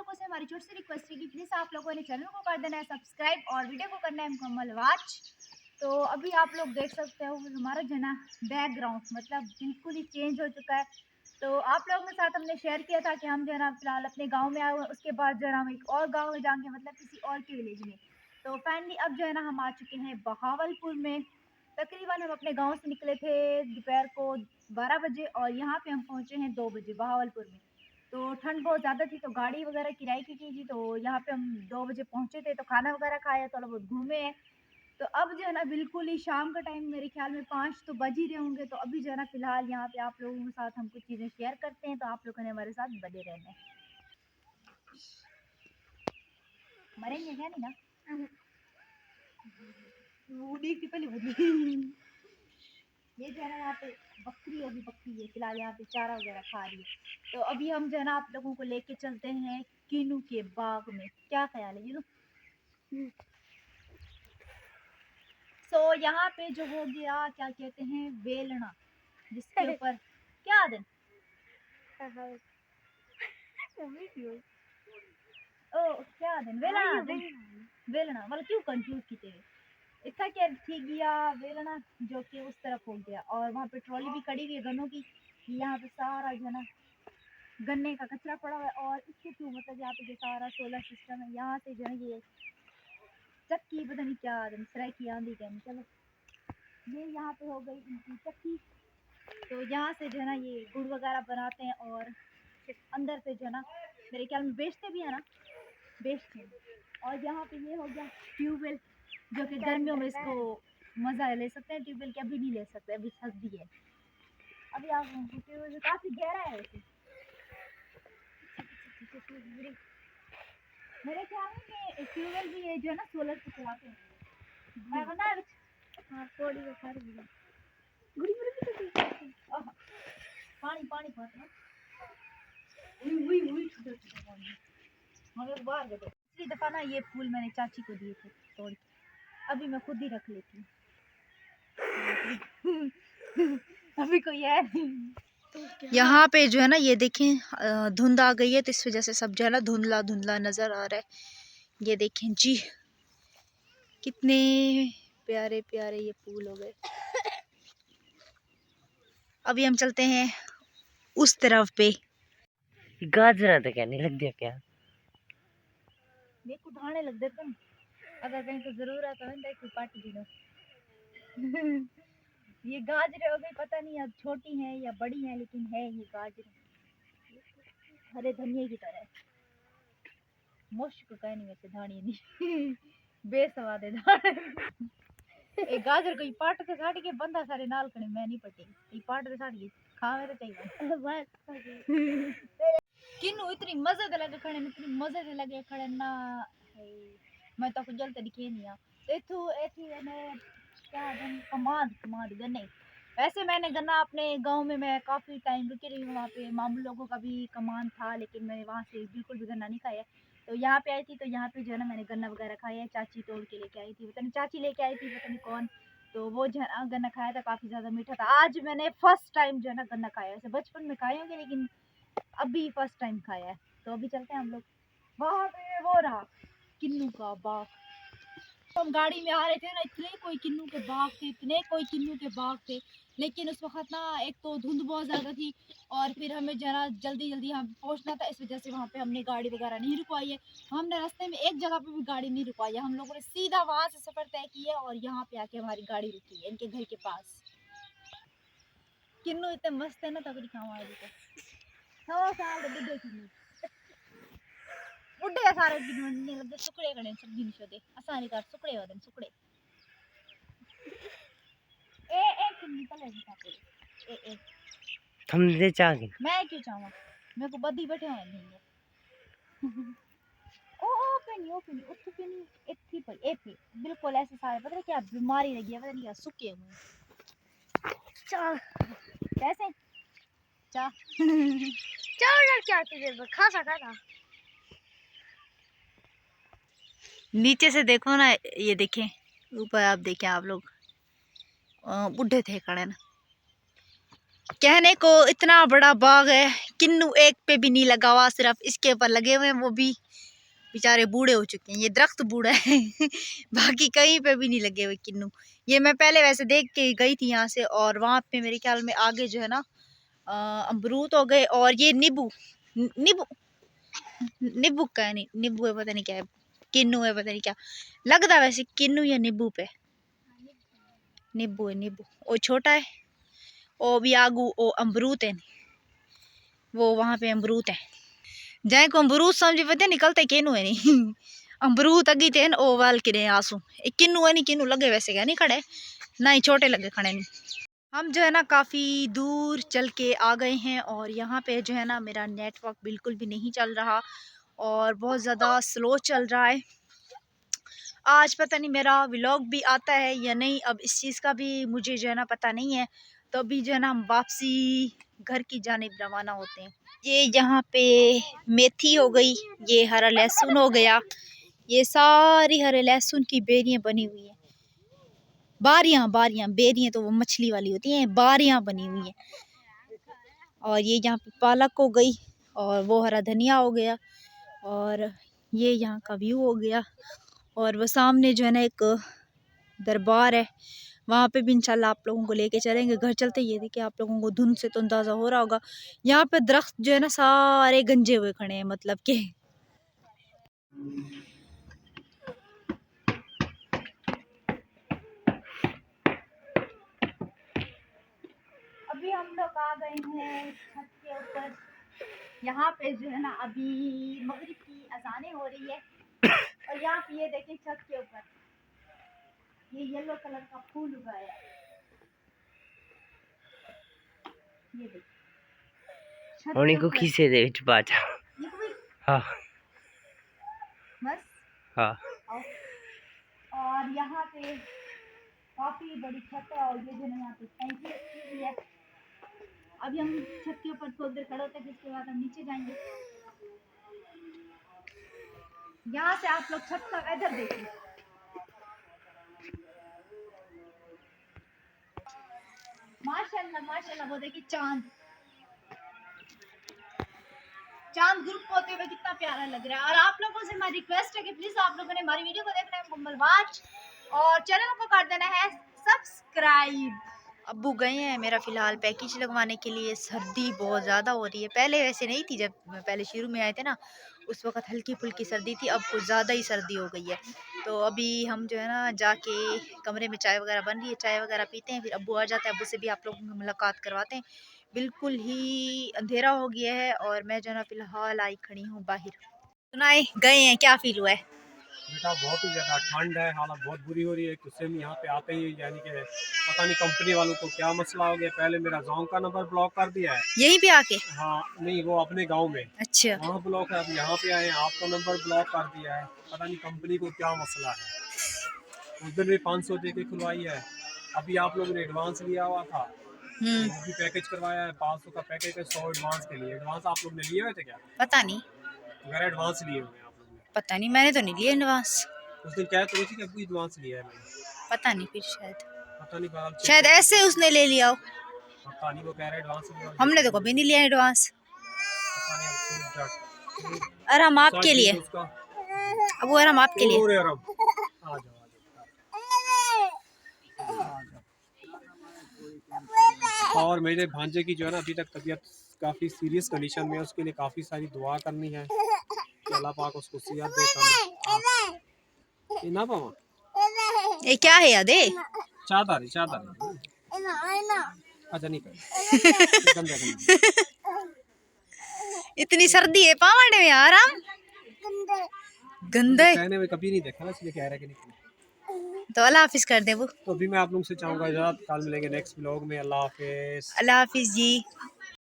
लोगों से हमारी छोटी सी रिक्वेस्ट है कि प्लीज़ आप लोगों ने चैनल को कर देना है सब्सक्राइब और वीडियो को करना है मुकम्मल वॉच। तो अभी आप लोग देख सकते हो हमारा जो है ना बैकग्राउंड मतलब बिल्कुल ही चेंज हो चुका है। तो आप लोगों के साथ हमने शेयर किया था कि हम जो है ना फिलहाल अपने गांव में आए हुए हैं, उसके बाद जो है ना हम एक और गांव में जाएंगे मतलब किसी और के विलेज में। तो फाइनली अब जो है ना हम आ चुके हैं बहावलपुर में। तकरीबन हम अपने गांव से निकले थे दोपहर को 12 बजे और यहाँ पे हम पहुँचे हैं 2 बजे बहावलपुर में। तो ठंड बहुत ज़्यादा थी तो गाड़ी वगैरह किराए की थी तो यहाँ पे हम 2 बजे पहुँचे थे तो खाना वगैरह खाया थोड़ा बहुत घूमे हैं। तो अब जो है ना बिल्कुल ही शाम का टाइम मेरे ख्याल में 5 तो बज ही रहे होंगे। तो अभी जो है ना फिलहाल यहाँ पे आप लोगों के साथ हम कुछ चीज़ें शेयर करते हैं तो आप लोगों ने हमारे साथ बने रहना है। मरेंगे क्या नहीं ना बूढ़ी की पहले बूढ़ी ये जो है ना यहाँ पे बकरी होगी बकरी है फिलहाल यहाँ पे चारा वगैरह खा रही है। तो अभी हम जो है ना आप लोगों को लेके चलते हैं किन्नू के बाग में। क्या ख्याल है ये सो यहाँ पे जो हो गया क्या कहते हैं वेलना जिसके ऊपर क्या दिन ओ क्या दिन वेलना वेलना मतलब क्यों कंफ्यूज की तेरे इतना क्या थी गया वेलना जो कि उस तरफ हो गया और वहाँ पे ट्रॉली भी खड़ी हुई है गन्नों की। यहाँ पे सारा जो है ना गन्ने का कचरा पड़ा हुआ है और इसके थ्रू मतलब यहाँ पे जो सारा सोलर सिस्टम है यहाँ से जो है ये चक्की पता नहीं क्या सराय आंधी कहनी चलो ये यहाँ पे हो गई इनकी चक्की। तो यहाँ से जो है ना ये गुड़ वगैरह बनाते हैं और अंदर से जो है ना मेरे ख्याल में बेचते भी है ना बेचते हैं। और यहाँ पे ये हो गया ट्यूबवेल जो कि गर्मियों में इसको मज़ा ले सकते हैं ट्यूबवेल के अभी नहीं ले सकते अभी सर्दी है। अभी आप ट्यूबवेल काफ़ी गहरा है वैसे मेरे ख्याल में ये ट्यूबवेल भी है जो है ना सोलर से चलाते हैं बना हाँ थोड़ी गुड़ी गुड़ी पानी पानी पानी मगर बाहर गए पिछली दफा ना ये फूल मैंने चाची को दिए थे तोड़ के अभी मैं खुद ही रख लेती हूँ अभी कोई है नहीं। यहाँ पे जो है ना ये देखें धुंध आ गई है तो इस वजह से सब जो है ना धुंधला धुंधला नजर आ रहा है। ये देखें जी कितने प्यारे प्यारे ये फूल हो गए। अभी हम चलते हैं उस तरफ पे गाजरा तो क्या नहीं लग गया क्या मेरे को ढाने लग देते हैं अगर कहीं तो जरूरत है तो पार्टी दे दो ये गाजर हो गई पता नहीं अब छोटी है या बड़ी है लेकिन है ये गाजर हरे धनिया की तरह मुश्क कहनी वैसे धानी नहीं बेसवाद है धाने एक गाजर को पाट से साड़ी के बंदा सारे नाल कने मैं नहीं पटी ये पाट से साड़ी खावे तो चाहिए बस किन्नू इतनी मजे से लगे खड़े इतनी मजे से लगे खड़े ना मैं तो कुछ जलते दिखे नहीं एथू एथी ने क्या कमाद कमाद गन्ने। वैसे मैंने गन्ना अपने गांव में मैं काफ़ी टाइम रुकी रही हूँ वहाँ पे मामू लोगों का भी कमान था लेकिन मैंने वहाँ से बिल्कुल भी गन्ना नहीं खाया। तो यहाँ पे आई थी तो यहाँ पे जो है ना मैंने गन्ना वगैरह खाया है चाची तोड़ के लेके आई थी पता नहीं चाची लेके आई थी पता नहीं कौन। तो वो जो है ना गन्ना खाया था काफ़ी ज़्यादा मीठा था। आज मैंने फर्स्ट टाइम जो है ना गन्ना खाया वैसे बचपन में खाए होंगे लेकिन अभी फर्स्ट टाइम खाया है। तो अभी चलते हैं हम लोग वहाँ पे वो रहा किन्नू का बाग। तो हम गाड़ी में आ रहे थे ना इतने कोई किन्नू के बाग थे इतने कोई किन्नू के बाग थे लेकिन उस वक्त ना एक तो धुंध बहुत ज़्यादा थी और फिर हमें जरा जल्दी जल्दी हम पहुंचना था इस वजह से वहाँ पे हमने गाड़ी वगैरह नहीं रुकवाई है। हमने रास्ते में एक जगह पे भी गाड़ी नहीं रुकवाई है हम लोगों ने सीधा वहाँ से सफ़र तय किया और यहाँ पे आके हमारी गाड़ी रुकी है इनके घर के पास। किन्नू इतने मस्त है ना तगड़ी खावा बुढ़े किन्नू बुढ़े सारे गिनने लगे सुकड़े गणे सब दिन शोदे आसानी कर सुकड़े होदन सुकड़े ए किन्नी तले दिखाते ए हम दे चाहे मैं क्यों चाहूँ मेरे को बदी बैठे हुए नहीं है ओ पेनी उठ पेनी इतनी पर ए पे बिल्कुल ऐसे सारे पता नहीं क्या बीमारी लगी है पता नहीं क्या सूखे हुए चा कैसे चा चावल क्या तुझे खा सकता था नीचे से देखो ना ये देखें ऊपर आप देखें आप लोग बुढ़े थे खड़े ना कहने को इतना बड़ा बाग है किन्नू एक पे भी नहीं लगा हुआ, सिर्फ इसके ऊपर लगे हुए हैं, वो भी बेचारे बूढ़े हो चुके हैं। ये दरख्त बूढ़ा है बाकी कहीं पे भी नहीं लगे हुए किन्नू। ये मैं पहले वैसे देख के गई थी यहाँ से, और वहाँ पे मेरे ख्याल में आगे जो है ना अमरूद हो गए, और ये नींबू नींबू नींबू का है, नहीं नींबू है, पता नहीं क्या है, किन्नू है, पता नहीं क्या लगता वैसे, किन्नू या नींबू पे, नींबू है नींबू। वो छोटा है, ओ भी आगू ओ अमरूद है, वो वहाँ पे अमरूद है। जाए को अमरूद समझे पता निकलते किन्नू है नहीं अमरूद अगी थे ओ वाल के आंसू किन्नू है नहीं, किन्नू लगे वैसे क्या नहीं खड़े ना ही छोटे लगे खड़े नहीं। हम जो है ना काफ़ी दूर चल के आ गए हैं, और यहाँ पे जो है ना मेरा नेटवर्क बिल्कुल भी नहीं चल रहा और बहुत ज़्यादा स्लो चल रहा है। आज पता नहीं मेरा व्लॉग भी आता है या नहीं, अब इस चीज़ का भी मुझे जो है ना पता नहीं है। तो अभी जो है ना हम वापसी घर की जानिब रवाना होते हैं। ये यहाँ पे मेथी हो गई, ये हरा लहसुन हो गया, ये सारी हरे लहसुन की बेरियां बनी हुई हैं, बारियां बारियां, बेरियां तो वो मछली वाली होती हैं, बारियां बनी हुई हैं। और ये यहाँ पे पालक हो गई, और वो हरा धनिया हो गया, और ये यहाँ का व्यू हो गया। और वो सामने जो है ना एक दरबार है, वहाँ पे भी इंशाल्लाह आप लोगों को लेके चलेंगे। घर चलते ये देखिए, आप लोगों को धुंध से तो अंदाज़ा हो रहा होगा, यहाँ पे दरख्त जो है ना सारे गंजे हुए खड़े हैं, मतलब के अभी हम लोग आ गए हैं छत के ऊपर। यहाँ पे जो है ना अभी मगरिब की अजानें हो रही है, और यहाँ पे ये देखिए छत के ऊपर ये येलो कलर का फूल उगाया है, ये देखिए होने को किसे दे बाजा। हाँ बस हाँ। और यहाँ पे काफी बड़ी छत है, और ये जो है यहाँ पे टंकी रखी हुई है। अभी हम छत के ऊपर थोड़ी देर खड़े होते हैं, इसके बाद हम नीचे जाएंगे। यहाँ से आप लोग छत का वेदर देखिए, माशाल्लाह माशाल्लाह। वो देखिए चांद चांद ग्रुप होते हुए कितना प्यारा लग रहा है। और आप लोगों से हमारी रिक्वेस्ट है कि प्लीज आप लोगों ने हमारी वीडियो को देखना है मुकम्मल वॉच, और चैनल को कर देना है सब्सक्राइब। अब्बू गए हैं मेरा फ़िलहाल पैकेज लगवाने के लिए। सर्दी बहुत ज़्यादा हो रही है, पहले वैसे नहीं थी, जब पहले शुरू में आए थे ना उस वक्त हल्की फुल्की सर्दी थी, अब कुछ ज़्यादा ही सर्दी हो गई है। तो अभी हम जो है ना जाके कमरे में चाय वगैरह बन रही है, चाय वगैरह पीते हैं, फिर अब्बू आ जाते हैं, अब्बू से भी आप लोगों की मुलाकात करवाते हैं। बिल्कुल ही अंधेरा हो गया है, और मैं जो है ना फ़िलहाल आई खड़ी हूँ बाहर। सुनाए गए हैं, क्या फील हुआ है? बेटा बहुत ही ज़्यादा ठंड है, हालत बहुत बुरी हो रही है। कुछ हम यहाँ पे आते ही यानी कि पता नहीं कंपनी वालों को क्या मसला हो गया, पहले मेरा गांव का नंबर ब्लॉक कर दिया है। यहीं पे आके? हाँ नहीं, वो अपने गांव में, अच्छा वहाँ ब्लॉक है। अब यहाँ पे आए, आपका नंबर ब्लॉक कर दिया है, पता नहीं कंपनी को क्या मसला है। उस दिन भी 500 दे के खुलवाई है, अभी आप लोगों ने एडवांस लिया हुआ था, वो भी पैकेज करवाया है। 500 का पैकेज है, 100 एडवांस के लिए। एडवांस आप लोग ने लिए हुए थे क्या? पता नहीं, अगर एडवांस लिए हुए हैं आप लोग ने? पता नहीं, मैंने तो नहीं लिया एडवांस। उस दिन क्या तो कि अभी एडवांस लिया है मैंने, पता नहीं, फिर शायद पता नहीं, बहरहाल शायद ऐसे उसने ले लिया हो, पता नहीं, वो कह रहे एडवांस लिया। हमने तो कभी नहीं लिया एडवांस। पता नहीं, अब छूट जाट। अरे हम आपके लिए, अब वो हम आपके लिए। आ जाओ आ जाओ। और मेरे भांजे की जो है ना अभी तक तबीयत काफ़ी सीरियस कंडीशन में है, उसके लिए काफ़ी सारी दुआ करनी है कि अल्लाह पाक उसको सेहत दे। ये ना पावा ये क्या है याद है? चादर अच्छा नहीं कर इतनी सर्दी है पावड़े में यार, हम गंदे कहने में कभी नहीं देखा ना, इसलिए कह रहे कि नहीं। तो अल्लाह हाफिज कर दे वो। तो अभी मैं आप लोगों से चाहूँगा इजाज़त, कल मिलेंगे नेक्स्ट व्लॉग में। अल्लाह हाफिज। अल्लाह हाफिज जी।